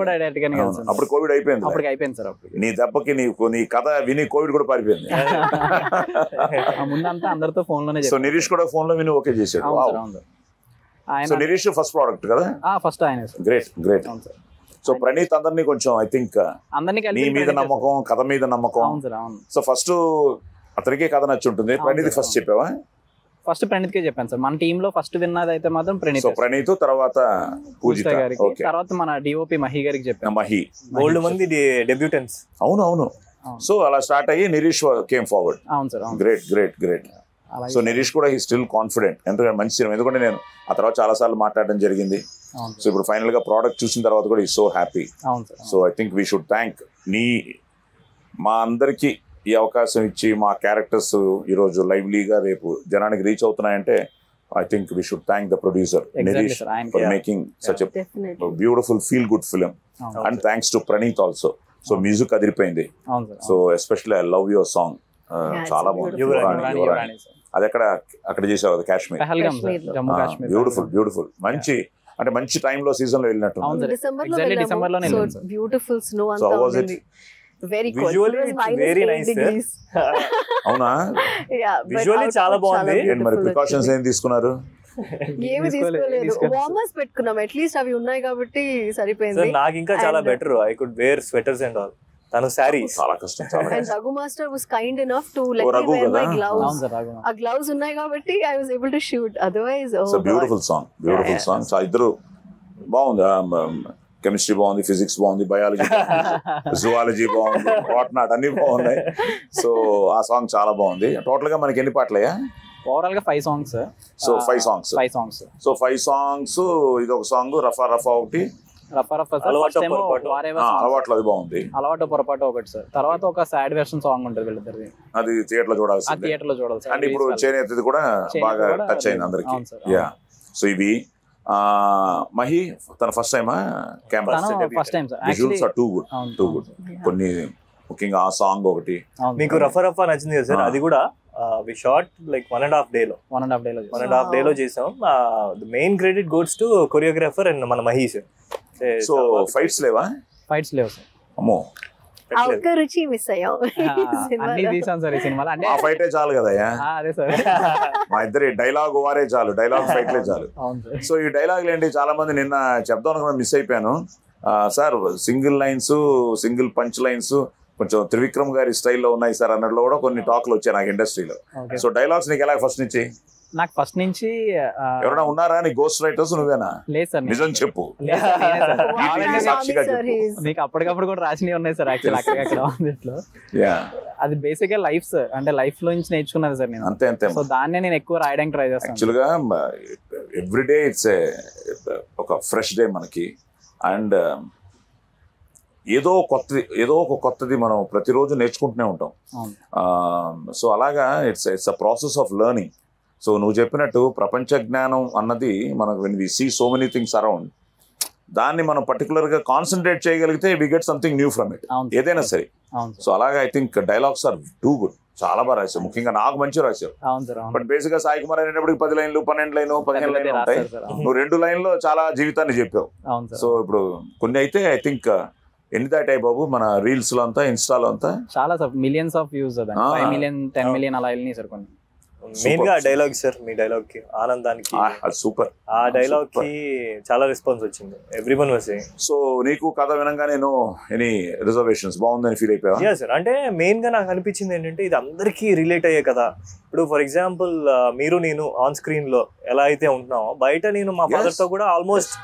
కూడా డైరెక్ట్ గానే కలిసాను. అప్పుడు కోవిడ్ అయిపోయింది. అప్పటికి అయిపోయింది సార్. అప్పుడు నీ దెబ్బకి నీ కథ విని కోవిడ్ కూడా పారిపోయింది. ముందంతా అందరితో ఫోన్ లోనే. సో నిరీష్ కూడా ఫోన్ లో విని ఓకే చేశాడు. సో నిరీష్ ఫస్ట్ ప్రోడక్ట్ కదా? ఫస్ట్ ఆయన. Great great. సో ప్రణీత్ అందరినీ కొంచెం ఐ థింక్ నీ మీద నమ్మకం, కథ మీద నమ్మకం. సో ఫస్ట్ అతనికి కథ నచ్చి ఉంటుంది. ప్రణీత్ ఫస్ట్ చెప్పావా? ఫస్ట్ ప్రణీత్ కే చెప్పాను సార్. మన టీమ్ లో ఫస్ట్ విన్నది అయితే మాత్రం ప్రణీత్. సో ప్రణీత్ తర్వాత పూజిత గారికి, తర్వాత మన డిఓపి మహి గారికి చెప్పాను. మహి గోల్డ్ మంది డెబ్యూటెంట్స్. అవును. సో అలా స్టార్ట్ అయ్యి నిరీష్ కేమ్ ఫార్వర్డ్. అవును సార్. గ్రేట్. సో నిరీష్ కూడా హీ స్టిల్ కాన్ఫిడెంట్. ఎందుకంటే మంచి సినిమా, ఎందుకంటే నేను ఆ తర్వాత చాలా సార్లు మాట్లాడడం జరిగింది. సో ఇప్పుడు ఫైనల్ గా ప్రోడక్ట్ చూసిన తర్వాత కూడా ఈ so happy. So I think we should thank మా అందరికి ఈ అవకాశం ఇచ్చి మా క్యారెక్టర్స్ ఈరోజు లైవ్లీగా రేపు జనానికి రీచ్ అవుతున్నాయంటే I think we should thank the producer Nireesh for making such a beautiful feel good film. And thanks to Praneeth also. So music అదిరిపోయింది. So especially I love your song, చాలా బాగుంది. అది అక్కడ చేసావు కదా, కాశ్మీర్. బ్యూటిఫుల్ మంచి, అంటే మంచి టైంలో సీజన్ లో వెళ్ళినట్టు. బ్యూటిఫుల్ స్నో అంతా ఉంది. Very cool. Visually it's very nice. అవునా? విజువల్లీ చాలా బాగుంది. మరి ప్రికాషన్స్ ఏం తీసుకున్నారు? ఏమి తీసుకోలేదు, వార్మర్స్ పెట్టుకున్నాం. అట్లీస్ట్ అవి ఉన్నాయి కాబట్టి సరిపోయింది. నాకు ఇంకా చాలా better. I could wear sweaters and all. తను సారీస్ చాలా కష్టం. And Raghu Master was kind enough to let me wear my gloves. ఆ gloves ఉన్నాయి కాబట్టి I was able to shoot. Otherwise, it's a beautiful song. So ఇద్దరు బాగుంది. కెమిస్ట్రీ బాగుంది, ఫిజిక్స్ బాగుంది, బయాలజీ జువాలజీ బాగుంది, వాట్నాట్ అన్ని బాగున్నాయి. సో ఆ సాంగ్ చాలా బాగుంది. టోటల్ గా మనకి ఎన్ని పాటలయ్యా? ఓవరాల్ గా 5 songs. So 5 songs. So 5 songs. ఇది ఒక సాంగ్ రఫా ఒకటి, అలవాట్లు అది బాగుంది. అలవాటు పొరపాటు ఒకటి సార్. తర్వాత ఒక సాడ్ వెర్షన్ సాంగ్ ఉంటుంది వీళ్ళిద్దరిది, అది థియేటర్ లో చూడాల్సి. అండ్ ఇప్పుడు చేనేతది కూడా బాగా టచ్ అయింది అందరికి. యా. సో ఇవి మహి తన ఫస్ట్ టైమా camera? First time sir. Visuals are too good. కొన్ని ముఖ్యంగా ఆ సాంగ్ ఒకటి మీకు రఫా నచ్చింది కదా సార్? అది కూడా వి షాట్ లైక్ 1.5 డేలో చేసాం. Main credit goes to choreographer and మన మహి సార్. సో ఫైట్స్ లేవా? ఫైట్స్ లేవు సార్. అమ్మో, ఒక్క రుచి మిస్ అయ్యాం. అన్ని తీసాం సార్ ఈ సినిమాలో. అంటే ఆ ఫైటే చాలు కదయ్యా. అదే సార్, మా ఇద్దరి డైలాగ్ వారే చాలు, డైలాగ్ ఫైట్లే చాలు. సో ఈ డైలాగులు ఏంటి, చాలా మంది నిన్న చెప్దాం అనుకున్నా మిస్ అయిపోయాను sir. Single lines, single punch lines కొంచెం త్రివిక్రమ్ గారి స్టైల్లో ఉన్నాయి సార్ అన్నట్లు కూడా కొన్ని టాక్లు వచ్చాయి నాకు ఇండస్ట్రీలో. సో డైలాగ్స్ నీకు ఎలా ఫస్ట్ నుంచి? నాకు ఫస్ట్ నుంచి ఎవరైనా ఉన్నారా నీ గోస్ట్ రైటర్స్? నువ్వేనా? లేదు సార్. నిజం చెప్పు. మీకు అప్పటికప్పుడు కూడా రాసినవి ఉన్నాయి సార్. యాక్చువల్ అక్కడ అది బేసిక్ గా లైఫ్ సార్, అంటే లైఫ్ లో నుంచి నేర్చుకున్నది సార్ నేను. అంతే. సో దాన్నే నేను ఎక్కువ రాయడానికి ట్రై చేస్తాను. యాక్చువల్ గా ఎవ్రీడే ఇట్స్ ఒక ఫ్రెష్ డే మనకి. అండ్ ఏదో ఒక కొత్తది మనం ప్రతిరోజు నేర్చుకుంటూనే ఉంటాం. సో అలాగా it's a process of learning. So నువ్వు చెప్పినట్టు ప్రపంచ జ్ఞానం అన్నది మనకు when we see so many things around, దాన్ని మనం పర్టికులర్ గా కాన్సన్ట్రేట్ చేయగలిగితే we get something new from it, ఏదైనా సరే. సో అలాగా I think dialogues are too good. చాలా బాగా రాశావు, ముఖ్యంగా నాకు మంచిగా రాశావు. బట్ బేసిక్ గా సాయి కుమార్ అనేటప్పటికి 10 లైన్లు 12 లైన్లు 15 లైన్లు ఉంటాయి. నువ్వు 2 లైన్లో చాలా జీవితాన్ని చెప్పావు. సో ఇప్పుడు కొన్ని అయితే ఐ థింక్ ఎన్ని దాటాయి బాబు మన రీల్స్ లో అంతా, ఇన్స్టాలో అంతా? చాలా sir, millions of views. 5 million 10 million అలా వెళ్ళినాయి సార్ కొన్ని. మెయిన్ గా డైలాగ్ సార్, మీ డైలాగ్ కి ఆనందానికి సూపర్. ఆ డైలాగ్ కి చాలా రెస్పాన్స్ వచ్చింది. Everyone was saying. సో నీకు కథ వినంగా నేను ఎనీ రిజర్వేషన్స్ బాగుందని ఫీల్ అయిపోయా? యా సార్, అంటే మెయిన్ గా నాకు అనిపించింది ఏంటంటే ఇది అందరికీ రిలేట్ అయ్యే కదా. ఇప్పుడు ఫర్ ఎగ్జాంపుల్ మీరు నేను ఆన్ స్క్రీన్ లో ఎలా అయితే ఉంటున్నామో, బయట నేను మా ఫాదర్ తో కూడా ఆల్మోస్ట్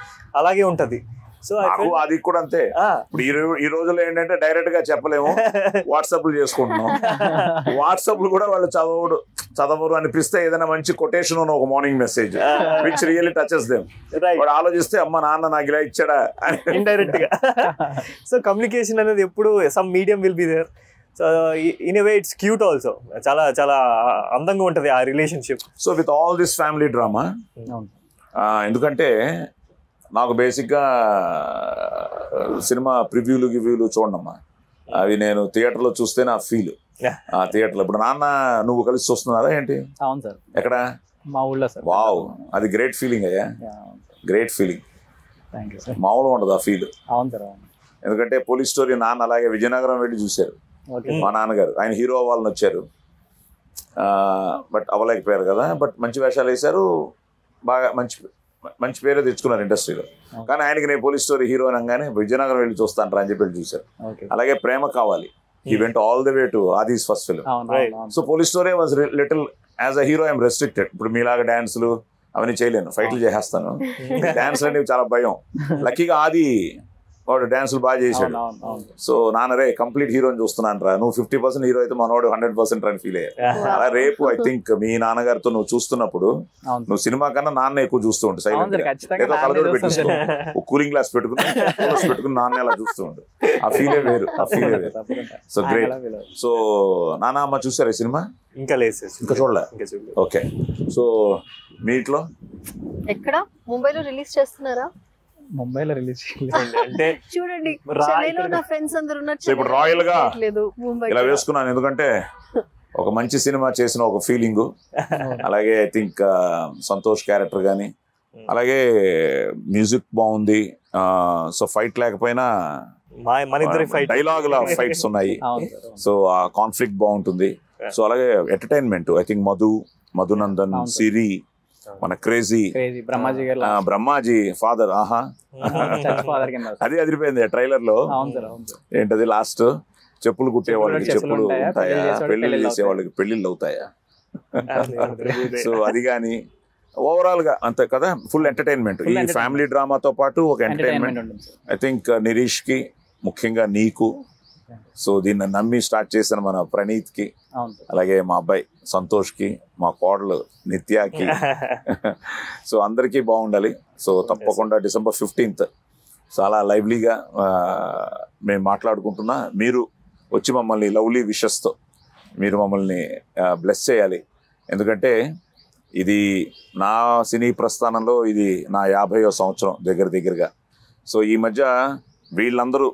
అలాగే ఉంటది. సో అది కూడా అంతే. ఇప్పుడు ఈ రోజుల్లో ఏంటంటే డైరెక్ట్ గా చెప్పలేము, వాట్సాప్లు చేసుకుంటున్నాం. వాట్సాప్లు కూడా వాళ్ళు చదవరు అనిపిస్తే ఏదైనా మంచి కొటేషన్ ఉన్న ఒక morning message which really touches them. వాడు ఆలోచిస్తే అమ్మ నాన్న నాకు ఇలా ఇచ్చాడా ఇండైరెక్ట్ గా. సో కమ్యూనికేషన్ అనేది ఎప్పుడు some medium will be there. So in a way it's cute also. చాలా చాలా అందంగా ఉంటది ఆ relationship. So with all this family drama, ఎందుకంటే నాకు బేసిక్గా సినిమా ప్రివ్యూలు గివ్యూలు చూడమ్మా, అవి నేను థియేటర్లో చూస్తే నా ఫీల్. ఆ థియేటర్లో ఇప్పుడు నాన్న నువ్వు కలిసి చూస్తున్నారా ఏంటి? అవును సార్. ఎక్కడ? మా ఊళ్ళో సార్. వావ్, అది గ్రేట్ ఫీలింగ్ అయ్యా, గ్రేట్ ఫీలింగ్. మామూలుగా ఉండదు ఆ ఫీల్. అవును సార్. ఎందుకంటే పోలీస్ స్టోరీ నాన్న అలాగే విజయనగరం వెళ్ళి చూశారు. మా నాన్నగారు ఆయన హీరో అవ్వాలని వచ్చారు, బట్ అవ్వలేకపోయారు కదా. బట్ మంచి వేషాలు వేశారు, బాగా మంచి పేరే తెచ్చుకున్నారు ఇండస్ట్రీలో. కానీ ఆయనకి నేను పోలీస్ స్టోరీ హీరో అనగానే విజయనగరం వెళ్ళి చూస్తాను అని చెప్పి చూశారు. అలాగే ప్రేమ కావాలి, he went all the way to Adi's first film. So police story was little as a hero I'm restricted. ఇప్పుడు మీలాగా డాన్సులు అవన్నీ చేయలేను, ఫైట్లు చేసేస్తాను. డాన్స్ అనేవి చాలా భయం. లక్కీగా ఆది వాడు డాన్సులు బాగా చేశాడు. సో నాన్నరే కంప్లీట్ హీరోని చూస్తున్నాను రా, నువ్వు 50% హీరో అయితే మనవాడు 100% అని ఫీల్ అయ్యారు. అలా రేపు ఐ థింక్ మీ నాన్నగారితో నువ్వు చూస్తున్నప్పుడు నువ్వు సినిమా కన్నా నాన్న ఎక్కువ చూస్తూ ఉంటు, సైలెంట్ ఏదో కలదోడు పెట్టిస్తూ కూలింగ్ గ్లాస్ పెట్టుకుని నాన్న అలా చూస్తూ ఉండు. ఆ ఫీలే వేరు, ఆ ఫీలే వేరు. So great. సో నాన్న అమ్మ చూసారా సినిమా? ఇంకా లేదు, ఇంకా చూడలే. ఓకే. సో మీ ఇంట్లో ఎక్కడ ముంబైలో రిలీజ్ చేస్తున్నారా? ముంబైలో రిలీజ్ అంటే చూడండి, చెన్నైలో నా ఫ్రెండ్స్ అందరూ ఉన్నారు. ఇప్పుడు రాయల్ గా ముంబై ఇలా వేసుకున్నాను ఎందుకంటే ఒక మంచి సినిమా చేసిన ఒక ఫీలింగ్. అలాగే ఐ థింక్ సంతోష్ క్యారెక్టర్ కానీ, అలాగే మ్యూజిక్ బాగుంది. సో ఫైట్ లేకపోయినా డైలాగుల ఫైట్స్ ఉన్నాయి. సో ఆ కాన్ఫ్లిక్ట్ బాగుంటుంది. సో అలాగే ఎంటర్టైన్మెంట్ ఐ థింక్ మధునందన్, సిరి, మన క్రేజీ బ్రహ్మాజీ ఫాదర్. ఆహా, అది అదిరిపోయింది ట్రైలర్ లో. ఏంటది లాస్ట్ చెప్పులు కుట్టే వాళ్ళకి చెప్పులు ఉంటాయా, పెళ్లిళ్ళు చేసే వాళ్ళకి పెళ్లిళ్ళు అవుతాయా? సో అది కానీ ఓవరాల్ గా అంతే కదా, ఫుల్ ఎంటర్టైన్మెంట్. ఈ ఫ్యామిలీ డ్రామాతో పాటు ఒక ఎంటర్టైన్మెంట్. ఐ థింక్ నిరీష్ కి, ముఖ్యంగా నీకు, సో దీన్ని నమ్మి స్టార్ట్ చేసిన మన ప్రణీత్ కి, అలాగే మా అబ్బాయి సంతోష్ కి, మా కోడలు నిత్యాకి, సో అందరికీ బాగుండాలి. సో తప్పకుండా December 15th చాలా లైవ్లీగా మేము మాట్లాడుకుంటున్నా. మీరు వచ్చి మమ్మల్ని లవ్లీ విషెస్తో మీరు మమ్మల్ని బ్లెస్ చేయాలి. ఎందుకంటే ఇది నా సినీ ప్రస్థానంలో ఇది నా 50వ సంవత్సరం దగ్గరగా. సో ఈ మధ్య వీళ్ళందరూ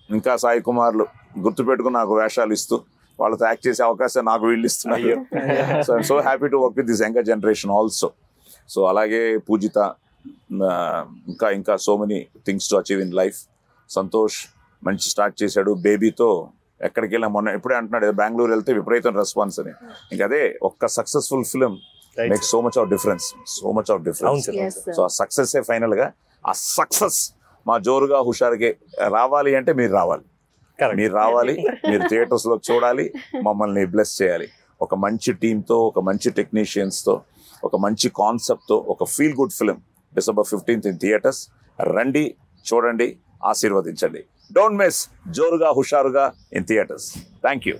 ఇంకా సాయి కుమార్లు గుర్తుపెట్టుకుని నాకు వేషాలు ఇస్తూ వాళ్ళతో యాక్ట్ చేసే అవకాశం నాకు వీళ్ళు ఇస్తున్నారు. So I'm so happy to work with this younger generation also. So అలాగే పూజిత, ఇంకా so many things to achieve in life. Santosh మంచి స్టార్ట్ చేశాడు బేబీతో. ఎక్కడికి వెళ్ళా మొన్న ఎప్పుడే అంటున్నాడు బెంగళూరు వెళ్తే విపరీతం రెస్పాన్స్ అని. ఇంకా అదే ఒక్క successful film make so much of difference, so much of difference. So ఆ సక్సెస్ ఫైనల్ గా, ఆ సక్సెస్ మా జోరుగా హుషారుగా రావాలి అంటే మీరు రావాలి, మీరు థియేటర్స్ లో చూడాలి, మమ్మల్ని బ్లెస్ చేయాలి. ఒక మంచి టీంతో, ఒక మంచి టెక్నీషియన్స్తో, ఒక మంచి కాన్సెప్ట్తో ఒక feel good film December 15th in theatres. రండి, చూడండి, ఆశీర్వదించండి. డోంట్ మిస్ జోరుగా హుషారుగా ఇన్ థియేటర్స్. Thank you.